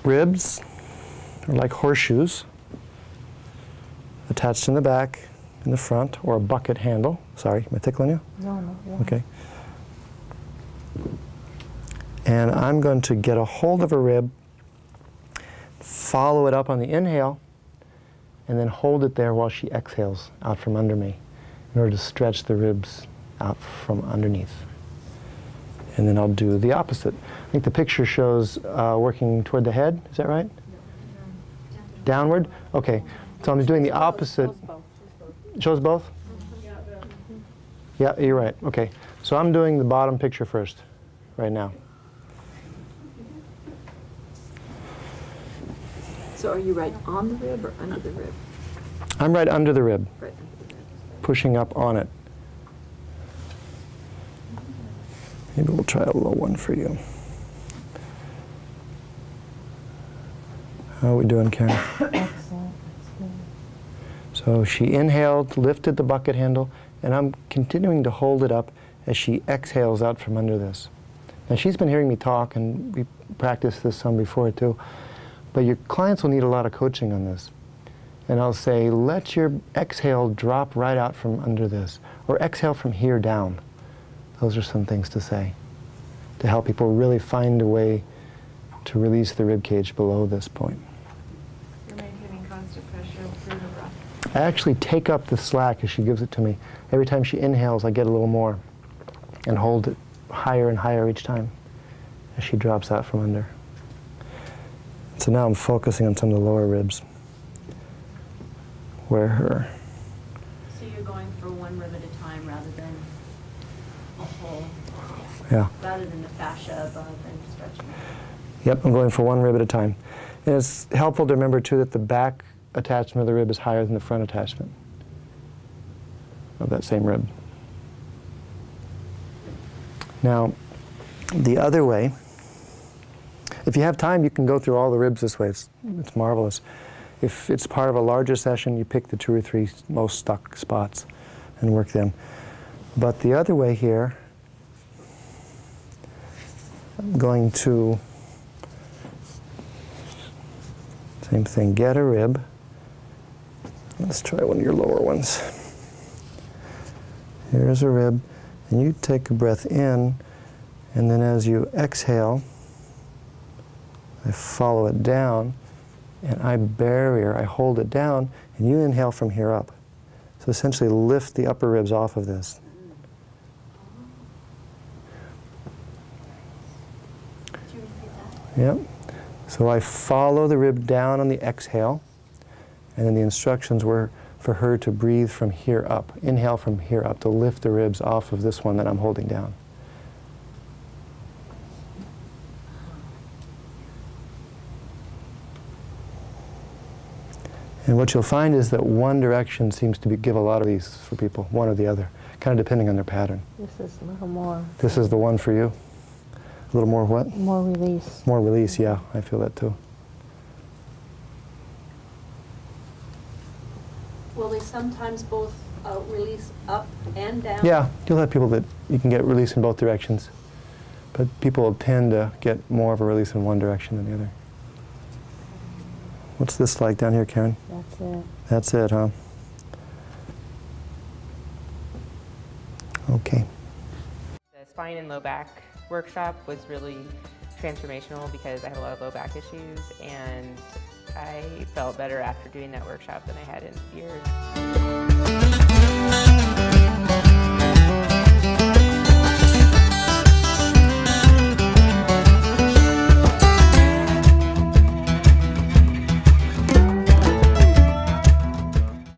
ribs are like horseshoes attached in the back, in the front, or a bucket handle. Sorry, am I tickling you? No. Okay. And I'm going to get a hold of a rib, follow it up on the inhale, and then hold it there while she exhales out from under me in order to stretch the ribs out from underneath. And then I'll do the opposite. I think the picture shows working toward the head. Is that right? No. Downward? Okay. So I'm doing the opposite. Shows both? Yeah, you're right. Okay. So I'm doing the bottom picture first, right now. So are you right on the rib or under the rib? I'm right under the rib, Right under the rib. pushing up on it. Maybe we'll try a low one for you. How are we doing, Karen? Excellent. So she inhaled, lifted the bucket handle, and I'm continuing to hold it up as she exhales out from under this. Now she's been hearing me talk, and we practiced this some before too, but your clients will need a lot of coaching on this. And I'll say, let your exhale drop right out from under this, or exhale from here down. Those are some things to say to help people really find a way to release the rib cage below this point. You're maintaining constant pressure through the breath. I actually take up the slack as she gives it to me. Every time she inhales, I get a little more and hold it higher and higher each time as she drops out from under. So now I'm focusing on some of the lower ribs where her... So you're going for one rib at a time rather than a whole, Yeah. rather than the fascia above and stretching. Yep, I'm going for one rib at a time. And it's helpful to remember too that the back attachment of the rib is higher than the front attachment of that same rib. Now, the other way, if you have time, you can go through all the ribs this way. It's marvelous. If it's part of a larger session, you pick the 2 or 3 most stuck spots and work them. But the other way here, I'm going to, same thing, get a rib. Let's try one of your lower ones. Here's a rib, and you take a breath in, and then as you exhale, I follow it down, and I hold it down, and you inhale from here up. So essentially lift the upper ribs off of this. Yep. So I follow the rib down on the exhale, and then the instructions were for her to breathe from here up. Inhale from here up to lift the ribs off of this one that I'm holding down. And what you'll find is that one direction seems to give a lot of these for people, one or the other, kind of depending on their pattern. This is a little more. This is the one for you? A little more what? More release. More release, yeah, I feel that too. Will they sometimes both release up and down? Yeah, you'll have people that you can get release in both directions, but people tend to get more of a release in one direction than the other. What's this like down here, Karen? That's it. That's it, huh? Okay. The spine and low back workshop was really transformational because I had a lot of low back issues, and I felt better after doing that workshop than I had in years.